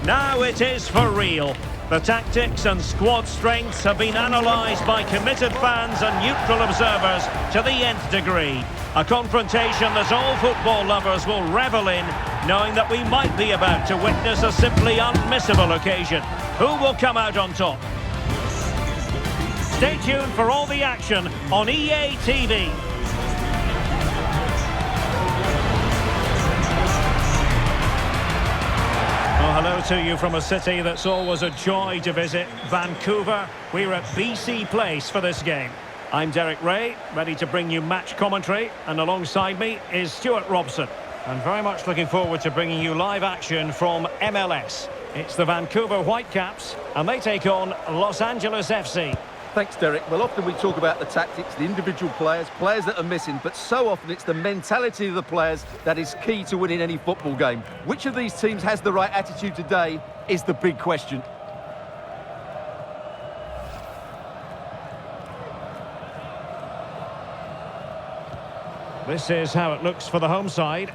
Now it is for real. The tactics and squad strengths have been analysed by committed fans and neutral observers to the nth degree. A confrontation that all football lovers will revel in, knowing that we might be about to witness a simply unmissable occasion. Who will come out on top? Stay tuned for all the action on EA TV. Well, hello to you from a city that's always a joy to visit, Vancouver. We're at BC Place for this game. I'm Derek Ray, ready to bring you match commentary, and alongside me is Stuart Robson. I'm very much looking forward to bringing you live action from MLS. It's the Vancouver Whitecaps, and they take on Los Angeles FC. Thanks, Derek. Well, often we talk about the tactics, the individual players that are missing, but so often it's the mentality of the players that is key to winning any football game. Which of these teams has the right attitude today is the big question. This is how it looks for the home side.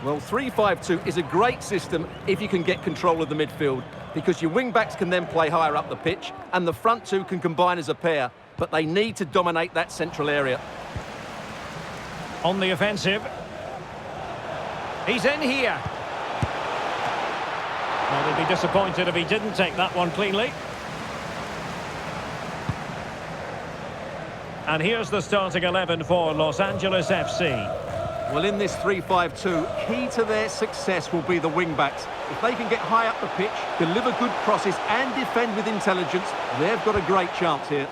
Well, 3-5-2 is a great system if you can get control of the midfield, because your wing-backs can then play higher up the pitch and the front two can combine as a pair, but they need to dominate that central area. On the offensive. He's in here. Well, they'd be disappointed if he didn't take that one cleanly. And here's the starting 11 for Los Angeles FC. Well, in this 3-5-2, key to their success will be the wing-backs. If they can get high up the pitch, deliver good crosses and defend with intelligence, they've got a great chance here.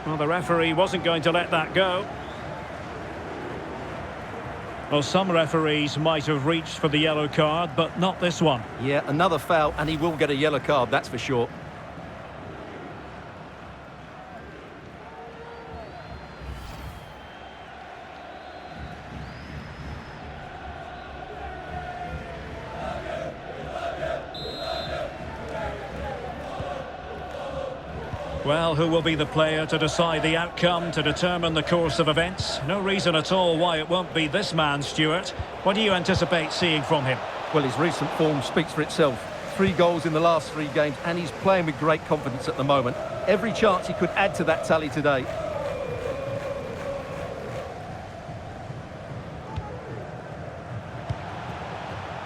Well, the referee wasn't going to let that go. Well, some referees might have reached for the yellow card, but not this one. Yeah, another foul, and he will get a yellow card, that's for sure. Well, who will be the player to decide the outcome, to determine the course of events? No reason at all why it won't be this man, Stuart. What do you anticipate seeing from him? Well, his recent form speaks for itself. 3 goals in the last 3 games, and he's playing with great confidence at the moment. Every chance he could add to that tally today.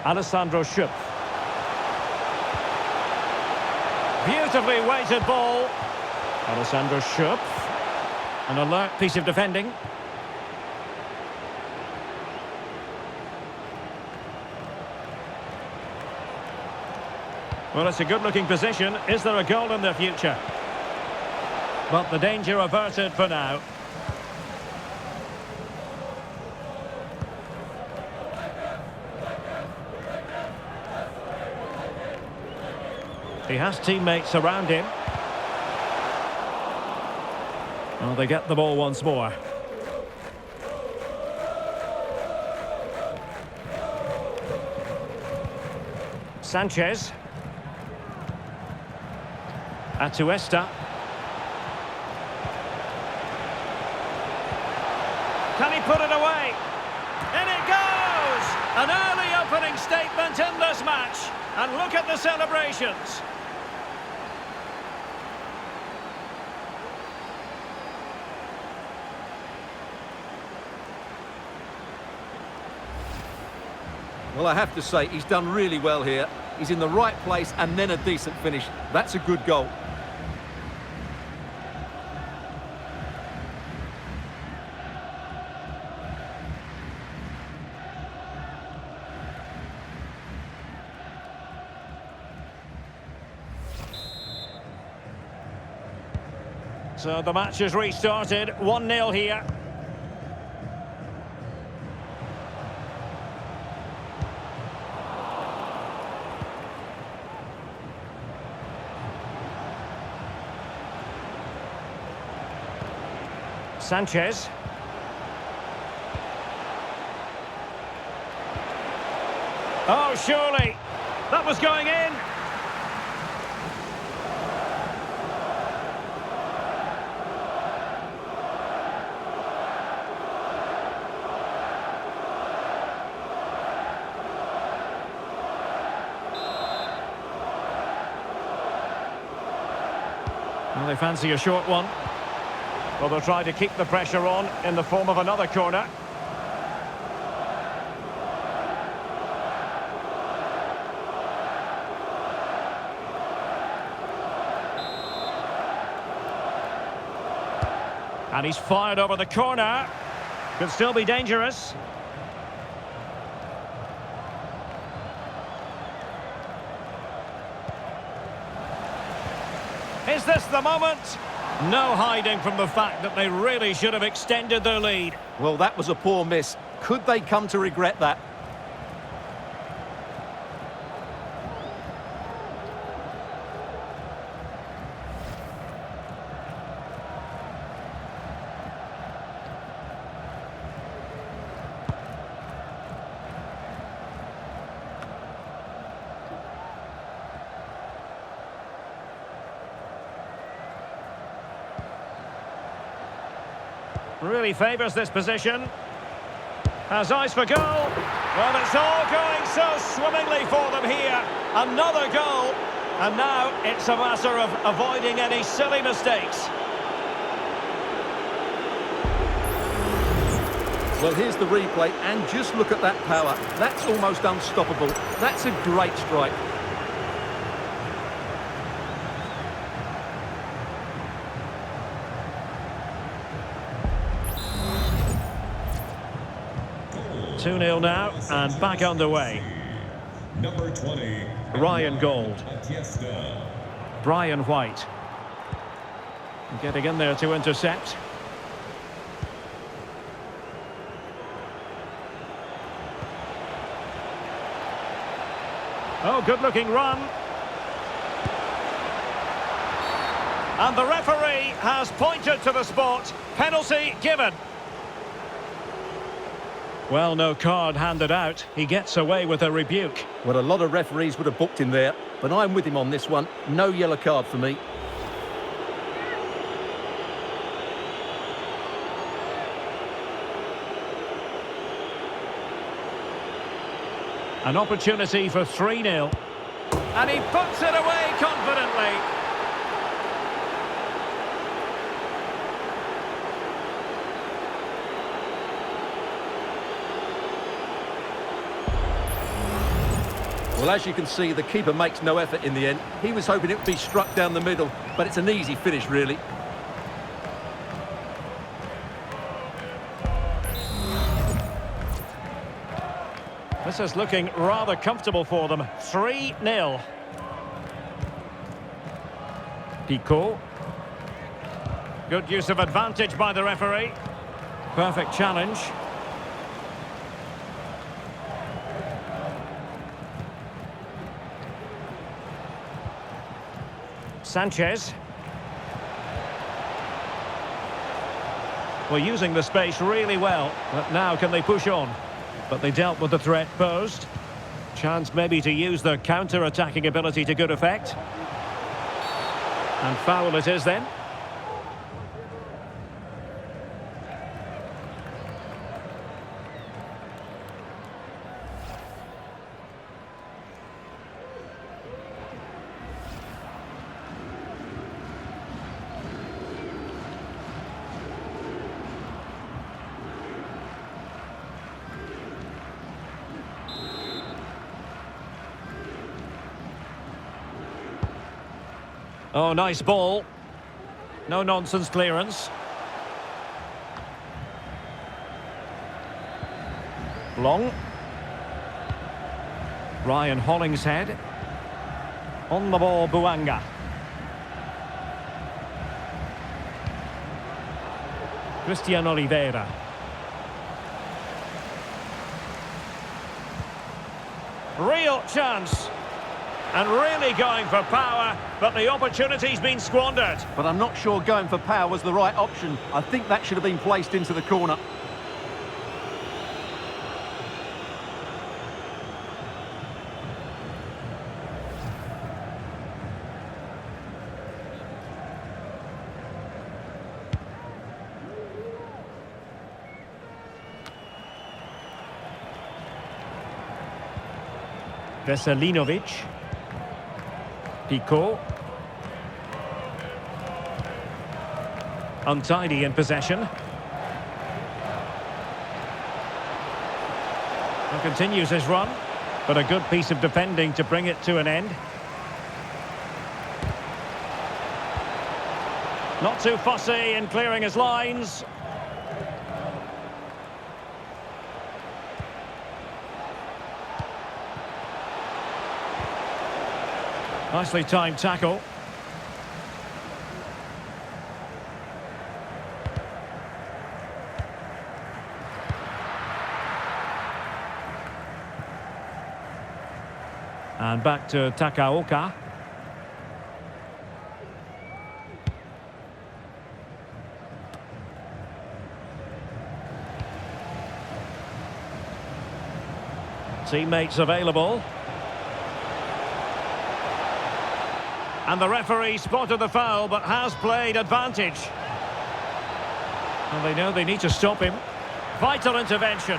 Alessandro Schupp. Beautifully weighted ball. Alessandro Schupp. An alert piece of defending. Well, it's a good-looking position. Is there a goal in the future? But the danger averted for now. He has teammates around him. Well, they get the ball once more. Sanchez. Atuesta. Can he put it away? In it goes! An early opening statement in this match. And look at the celebrations. Well, I have to say, he's done really well here. He's in the right place and then a decent finish. That's a good goal. So the match has restarted, 1-0 here. Sanchez. Oh, surely. That was going in. Well, they fancy a short one. Well, they'll try to keep the pressure on in the form of another corner. And he's fired over the corner. Could still be dangerous. Is this the moment? No hiding from the fact that they really should have extended their lead. Well, that was a poor miss. Could they come to regret that? Really favours this position. Has eyes for goal. Well, it's all going so swimmingly for them here. Another goal. And now it's a matter of avoiding any silly mistakes. Well, here's the replay, and just look at that power. That's almost unstoppable. That's a great strike. Two 2-0 now, and back underway. Number 20. Ryan Gold. Brian White. Getting in there to intercept. Oh, good-looking run. And the referee has pointed to the spot. Penalty given. Well, no card handed out. He gets away with a rebuke. Well, a lot of referees would have booked him there, but I'm with him on this one. No yellow card for me. An opportunity for 3-0. And he puts it away confidently. Well, as you can see, the keeper makes no effort in the end. He was hoping it would be struck down the middle, but it's an easy finish, really. This is looking rather comfortable for them. 3-0. Pico. Good use of advantage by the referee. Perfect challenge. Sanchez. Well, using the space really well, but now can they push on? But they dealt with the threat posed. Chance maybe to use their counter-attacking ability to good effect. And foul it is then. Oh, nice ball. No nonsense clearance. Long. Ryan Hollingshead. On the ball, Buanga. Christian Oliveira. Real chance. And really going for power, but the opportunity's been squandered. But I'm not sure going for power was the right option. I think that should have been placed into the corner. Veselinovic. Pico. Untidy in possession. And continues his run, but a good piece of defending to bring it to an end. Not too fussy in clearing his lines. Nicely timed tackle. And back to Takaoka. Teammates available. And the referee spotted the foul, but has played advantage. And they know they need to stop him. Vital intervention.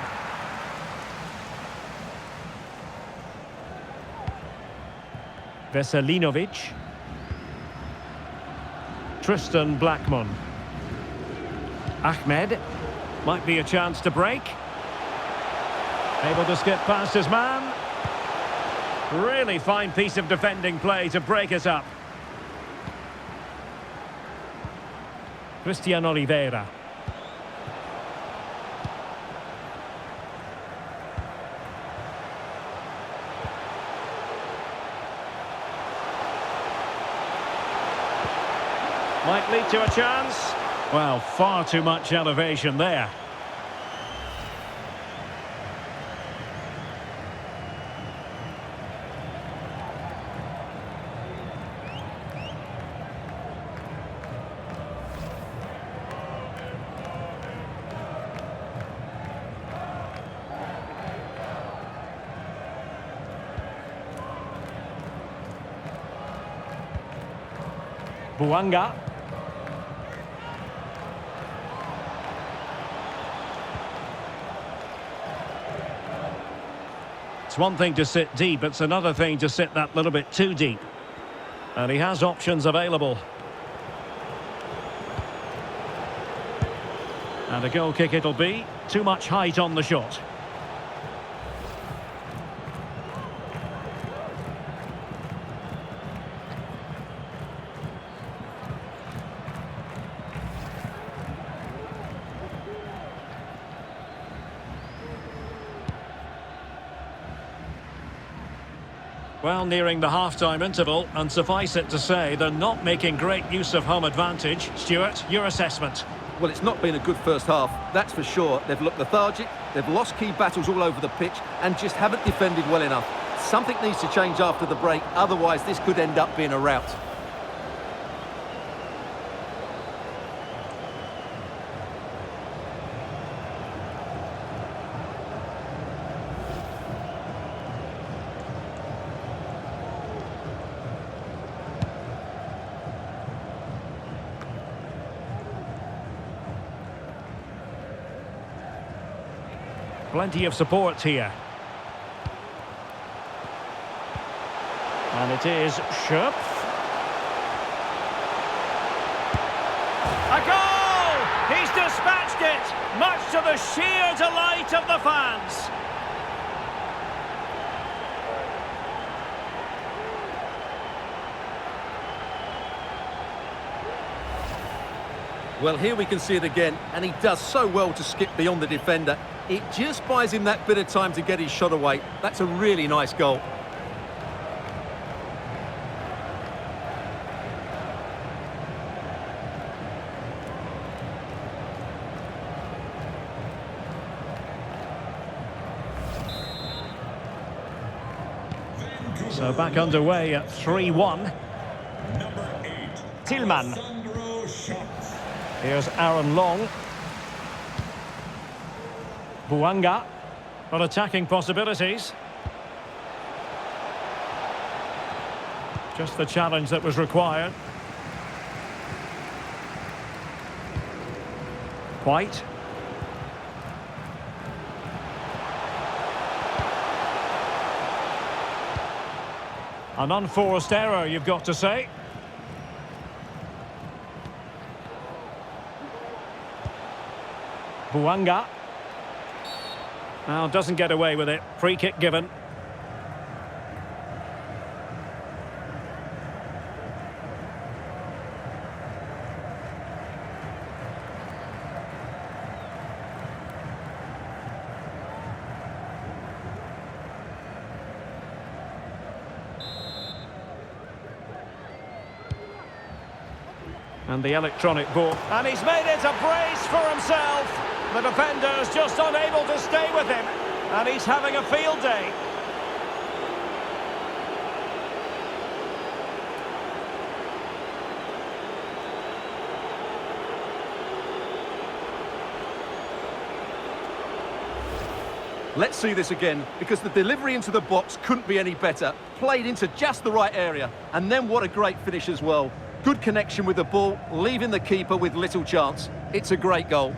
Veselinovic. Tristan Blackman. Ahmed. Might be a chance to break. Able to skip past his man. Really fine piece of defending play to break us up. Christian Oliveira. Might lead to a chance. Well, far too much elevation there. Buanga. It's one thing to sit deep, it's another thing to sit that little bit too deep. And he has options available. And a goal kick it'll be. Too much height on the shot. Well, nearing the half-time interval, and suffice it to say, they're not making great use of home advantage. Stuart, your assessment? Well, it's not been a good first half, that's for sure. They've looked lethargic, they've lost key battles all over the pitch, and just haven't defended well enough. Something needs to change after the break, otherwise this could end up being a rout. Plenty of support here. And it is Schöpf. A goal! He's dispatched it, much to the sheer delight of the fans. Well, here we can see it again, and he does so well to skip beyond the defender. It just buys him that bit of time to get his shot away. That's a really nice goal. So back underway at 3-1. Number 8. Tillman. Sandro Schöpf. Here's Aaron Long. Buanga. Got attacking possibilities. Just the challenge that was required. White. An unforced error, you've got to say. Buanga. Now doesn't get away with it. Free kick given. And the electronic ball. And he's made it a brace for himself. The defender's just unable to stay with him. And he's having a field day. Let's see this again, because the delivery into the box couldn't be any better. Played into just the right area. And then what a great finish as well. Good connection with the ball, leaving the keeper with little chance. It's a great goal.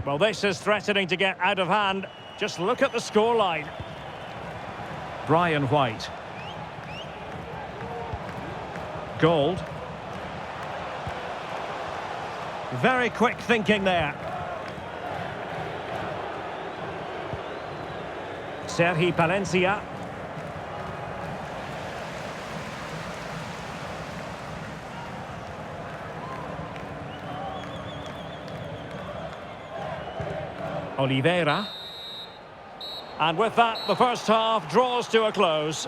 Well, this is threatening to get out of hand. Just look at the scoreline. Brian White. Gold. Very quick thinking there. Sergi Palencia. Oliveira. And with that, the first half draws to a close.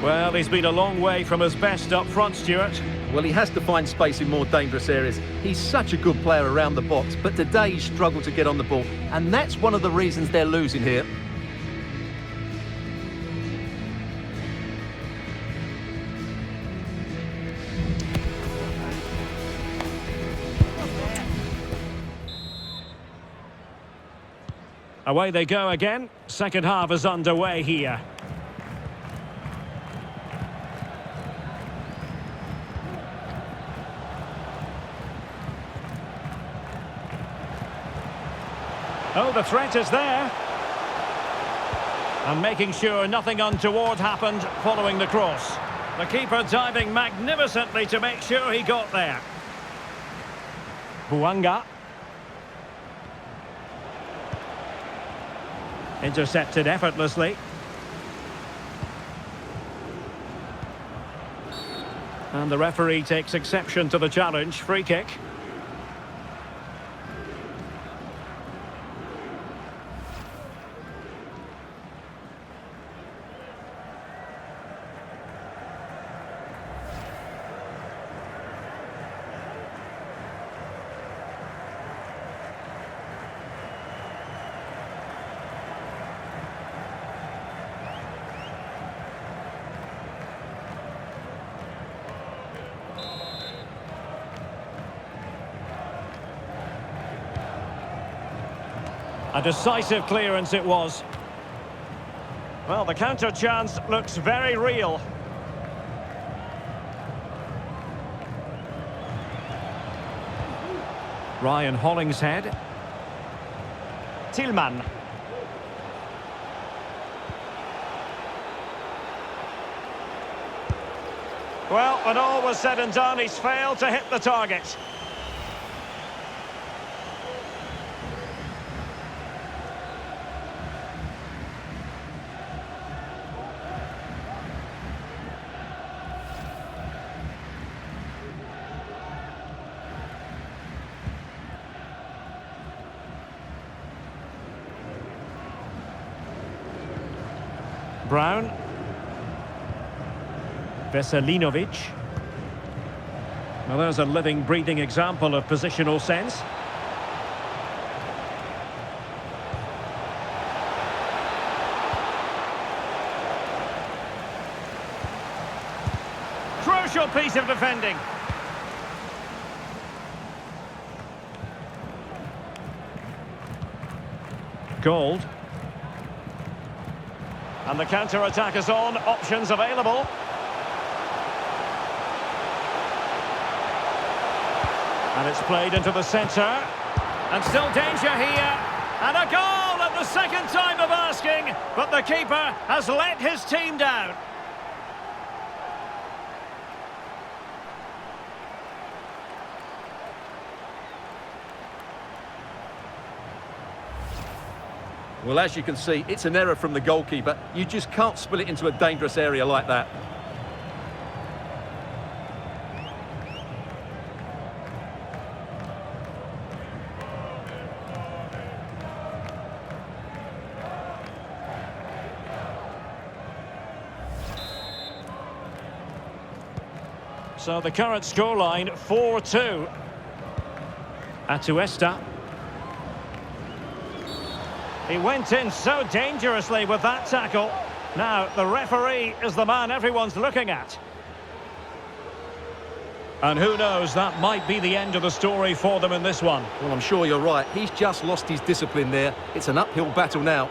Well, he's been a long way from his best up front, Stuart. Well, he has to find space in more dangerous areas. He's such a good player around the box, but today he's struggled to get on the ball. And that's one of the reasons they're losing here. Away they go again. Second half is underway here. Oh, the threat is there. And making sure nothing untoward happened following the cross. The keeper diving magnificently to make sure he got there. Buanga. Intercepted effortlessly. And the referee takes exception to the challenge. Free kick. A decisive clearance it was. Well, the counter chance looks very real. Ryan Hollingshead. Tillman. Well, when all was said and done, he's failed to hit the target. Brown. Veselinovic. Well, there's a living, breathing example of positional sense. Crucial piece of defending. Gold. And the counter-attack is on, options available. And it's played into the centre. And still danger here. And a goal at the second time of asking. But the keeper has let his team down. Well, as you can see, it's an error from the goalkeeper. You just can't spill it into a dangerous area like that. So the current scoreline, 4-2. Atuesta. He went in so dangerously with that tackle. Now, the referee is the man everyone's looking at. And who knows, that might be the end of the story for them in this one. Well, I'm sure you're right. He's just lost his discipline there. It's an uphill battle now.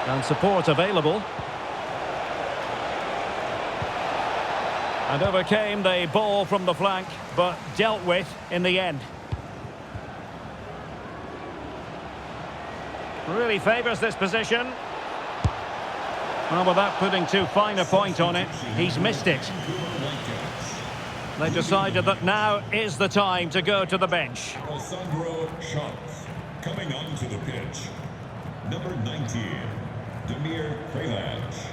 And support available. And overcame the ball from the flank, but dealt with in the end. Really favours this position. Well, without putting too fine a point on it, he's missed it. They decided that now is the time to go to the bench. Alessandro Shots coming onto the pitch. Number 19, Demir Kralaj.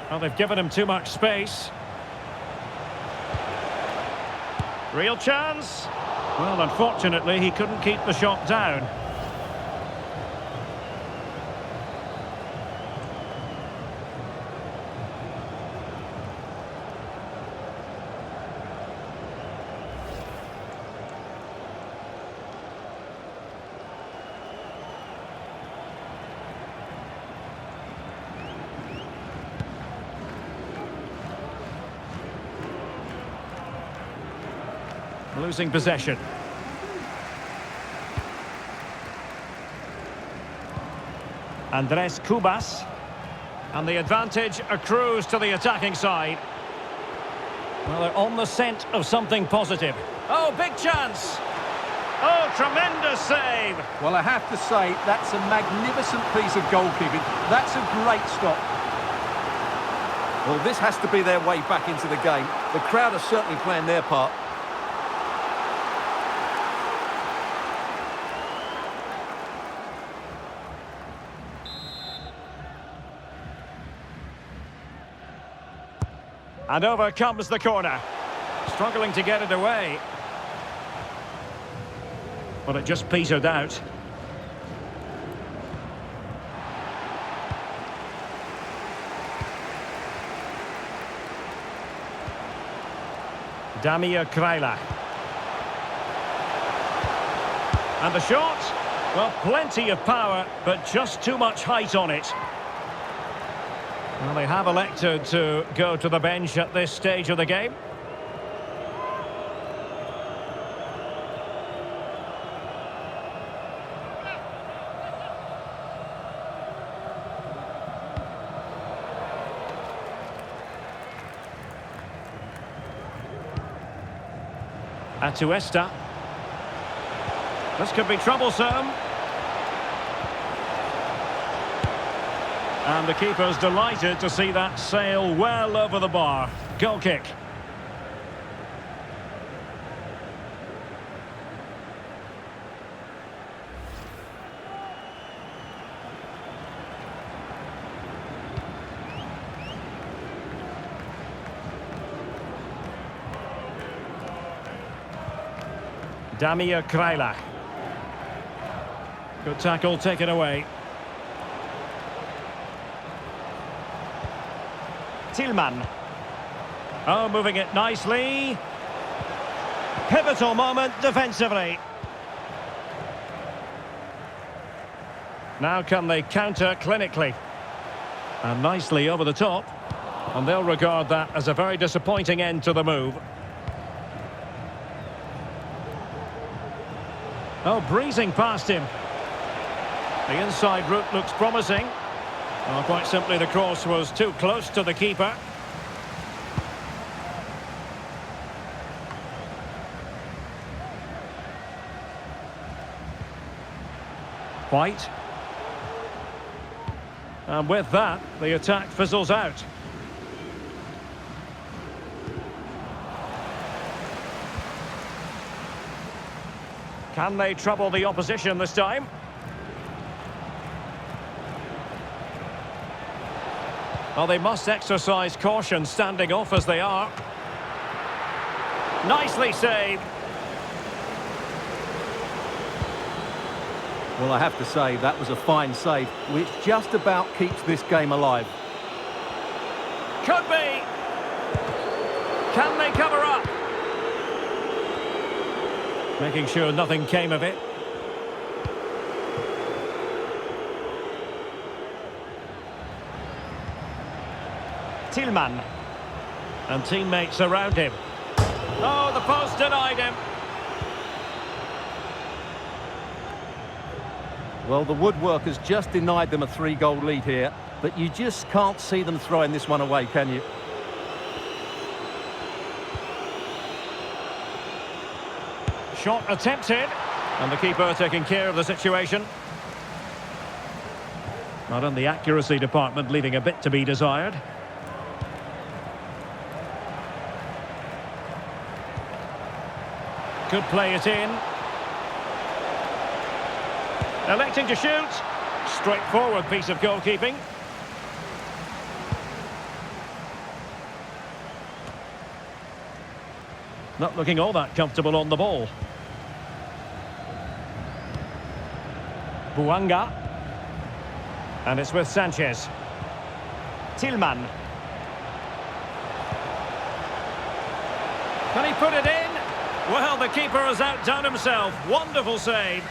Well, they've given him too much space. Real chance. Well, unfortunately, he couldn't keep the shot down. Losing possession. Andres Cubas. And the advantage accrues to the attacking side. Well, they're on the scent of something positive. Oh, big chance! Oh, tremendous save! Well, I have to say, that's a magnificent piece of goalkeeping. That's a great stop. Well, this has to be their way back into the game. The crowd are certainly playing their part. And over comes the corner. Struggling to get it away. But it just petered out. Demir Kralaj. And the shot? Well, plenty of power, but just too much height on it. Well, they have elected to go to the bench at this stage of the game. Atuesta. This could be troublesome. And the keeper's delighted to see that sail well over the bar. Goal kick. Demir Kralaj. Good tackle taken away. Tillman. Oh, moving it nicely. Pivotal moment defensively. Now can they counter clinically? And nicely over the top. And they'll regard that as a very disappointing end to the move. Oh, breezing past him. The inside route looks promising. Oh, quite simply, the cross was too close to the keeper. White. And with that, the attack fizzles out. Can they trouble the opposition this time? Well, they must exercise caution standing off as they are. Nicely saved. Well, I have to say, that was a fine save, which just about keeps this game alive. Could be. Can they cover up? Making sure nothing came of it. Tillman. And teammates around him. Oh, the post denied him. Well, the woodworkers just denied them a 3-goal lead here, but you just can't see them throwing this one away, can you? Shot attempted, and the keeper taking care of the situation. Not in the accuracy department, leaving a bit to be desired. Could play it in. Electing to shoot. Straightforward piece of goalkeeping. Not looking all that comfortable on the ball. Buanga. And it's with Sanchez. Tillman. Can he put it in? Well, the keeper has outdone himself. Wonderful save.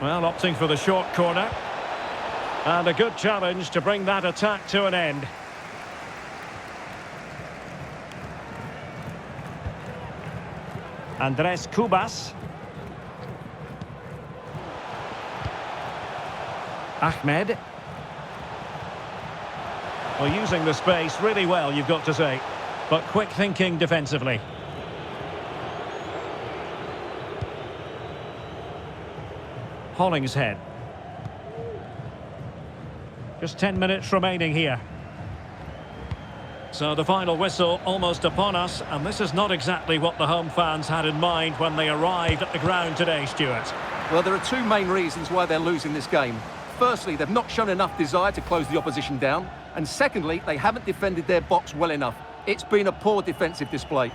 Well, opting for the short corner. And a good challenge to bring that attack to an end. Andres Cubas. Ahmed. Well, using the space really well, you've got to say. But quick thinking defensively. Hollingshead. Just 10 minutes remaining here. So the final whistle almost upon us, and this is not exactly what the home fans had in mind when they arrived at the ground today, Stuart. Well, there are two main reasons why they're losing this game. Firstly, they've not shown enough desire to close the opposition down. And secondly, they haven't defended their box well enough. It's been a poor defensive display.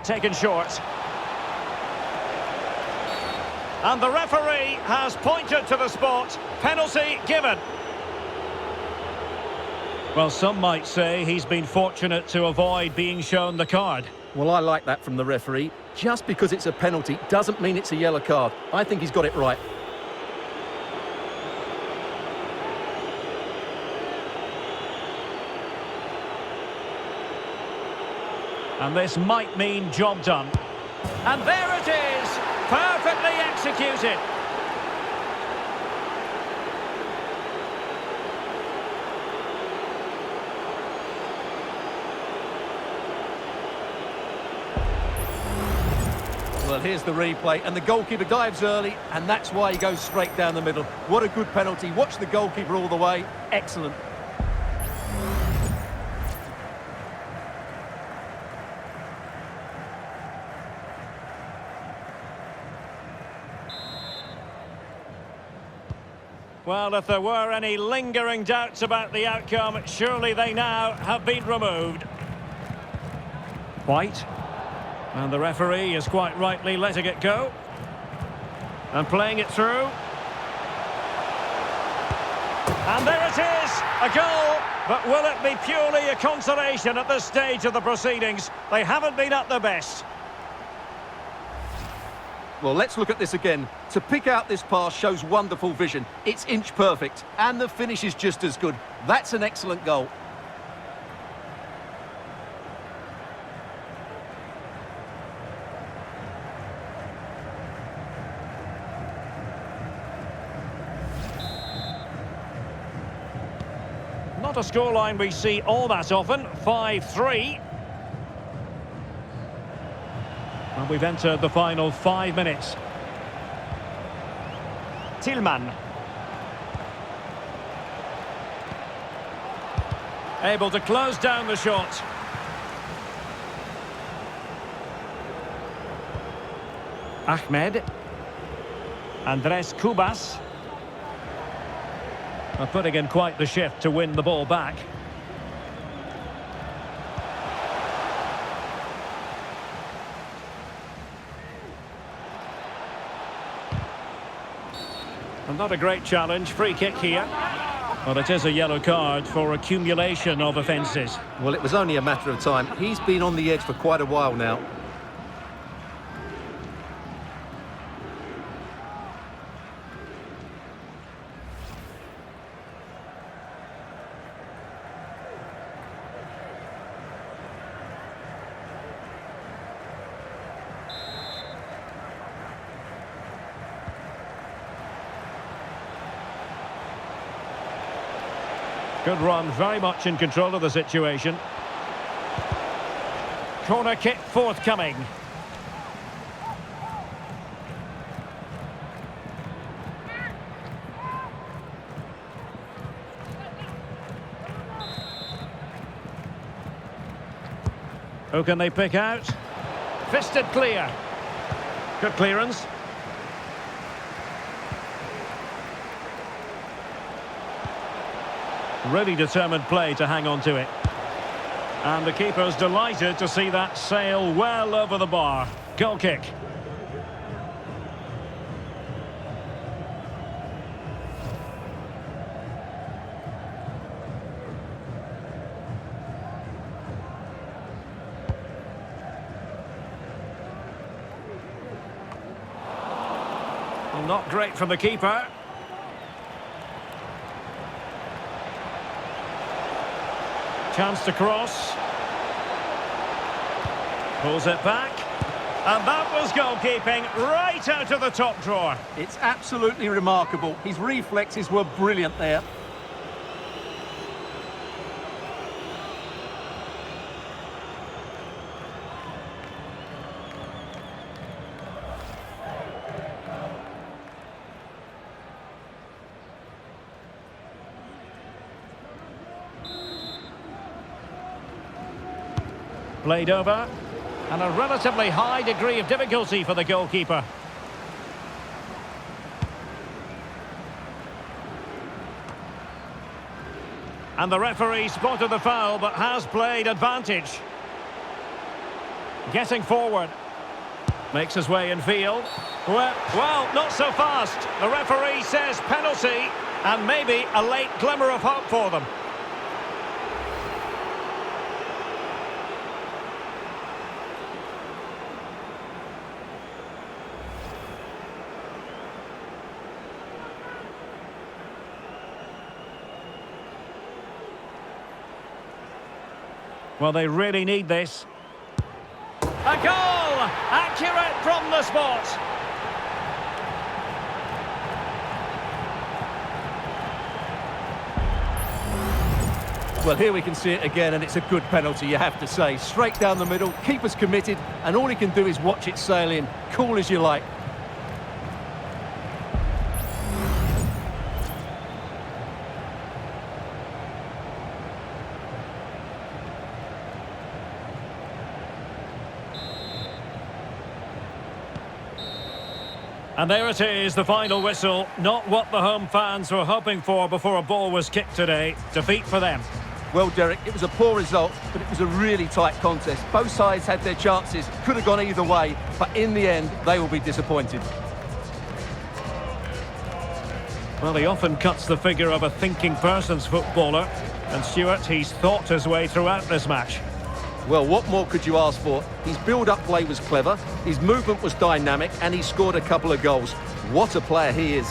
Taken short. And the referee has pointed to the spot. Penalty given. Well, some might say he's been fortunate to avoid being shown the card. Well, I like that from the referee. Just because it's a penalty doesn't mean it's a yellow card. I think he's got it right. And this might mean job done. And there it is! Perfectly executed. Well, here's the replay, and the goalkeeper dives early, and that's why he goes straight down the middle. What a good penalty. Watch the goalkeeper all the way. Excellent. Well, if there were any lingering doubts about the outcome, surely they now have been removed. White. And the referee is quite rightly letting it go. And playing it through. And there it is, a goal. But will it be purely a consolation at this stage of the proceedings? They haven't been at their best. Well, let's look at this again. To pick out this pass shows wonderful vision. It's inch perfect, and the finish is just as good. That's an excellent goal. Not a scoreline we see all that often, 5-3. And we've entered the final 5 minutes. Tillman. Able to close down the shot. Ahmed. Andres Cubas. Putting in quite the shift to win the ball back. And not a great challenge, free kick here. Well, it is a yellow card for accumulation of offences. Well, it was only a matter of time. He's been on the edge for quite a while now. Good run, very much in control of the situation. Corner kick forthcoming. Who can they pick out? Fisted clear. Good clearance. Really determined play to hang on to it. And the keeper's delighted to see that sail well over the bar. Goal kick. Well, not great from the keeper. Chance to cross. Pulls it back. And that was goalkeeping right out of the top drawer. It's absolutely remarkable. His reflexes were brilliant there. Played over. And a relatively high degree of difficulty for the goalkeeper. And the referee spotted the foul, but has played advantage. Getting forward. Makes his way in field. Well, not so fast. The referee says penalty, and maybe a late glimmer of hope for them. Well, they really need this. A goal! Accurate from the spot. Well, here we can see it again, and it's a good penalty, you have to say. Straight down the middle, keeper's committed, and all he can do is watch it sail in. Cool as you like. And there it is, the final whistle. Not what the home fans were hoping for before a ball was kicked today. Defeat for them. Well, Derek, it was a poor result, but it was a really tight contest. Both sides had their chances, could have gone either way, but in the end, they will be disappointed. Well, he often cuts the figure of a thinking person's footballer. And Stuart, he's thought his way throughout this match. Well, what more could you ask for? His build-up play was clever, his movement was dynamic, and he scored a couple of goals. What a player he is.